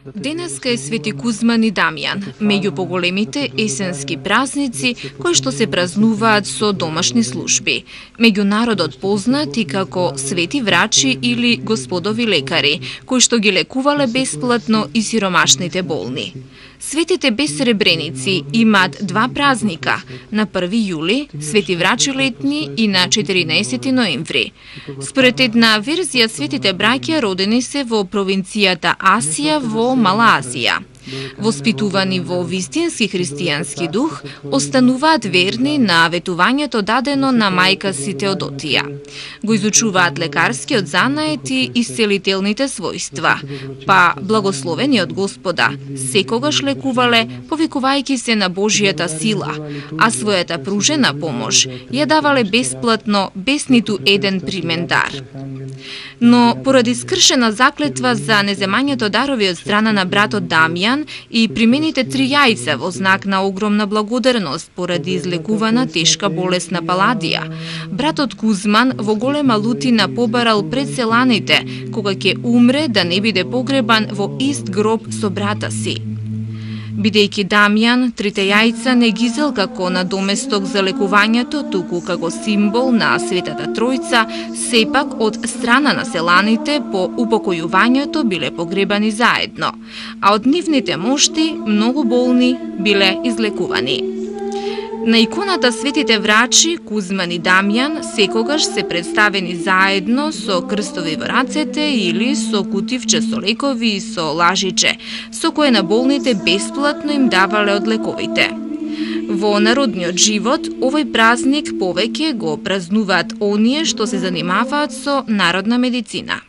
Денеска е Свети Кузман и Дамјан, меѓу поголемите есенски празници кои што се празнуваат со домашни служби. Меѓу народот познат и како свети врачи или господови лекари, кои што ги лекувале бесплатно и сиромашните болни. Светите безсребреници имаат два празника, на 1 јули, Свети врачи летни и на 14 ноември. Според една верзија, светите браќа родени се во провинцијата Асија во Мала Азија. Воспитувани во вистински христијански дух, остануваат верни на ветувањето дадено на мајка си Теодотија. Го изучуваат лекарскиот занает и исцелителните својства, па благословениот Господа секогаш лекувале, повикувајќи се на Божијата сила, а својата пружена помош ја давале бесплатно, без ниту еден примен дар. Но поради скршена заклетва за неземањето дарови од страна на братот Дамјан и примените 3 јајца во знак на огромна благодарност поради излекувана тешка болест на Паладија, братот Кузман во голема лутина побарал пред селаните кога ќе умре да не биде погребан во ист гроб со брата си. Бидејќи Дамјан 3 јајца не ги зел како надоместок за лекувањето, туку како символ на Светата Тројца, сепак од страна на селаните по упокојувањето биле погребани заедно, а од нивните мошти многу болни биле излекувани. На иконата Светите врачи Кузман и Дамјан секогаш се представени заедно со крстови во рацете или со кутивче со лекови и со лажиче, со кое на болните бесплатно им давале од лековите. Во народниот живот, овој празник повеќе го празнуваат оние што се занимаваат со народна медицина.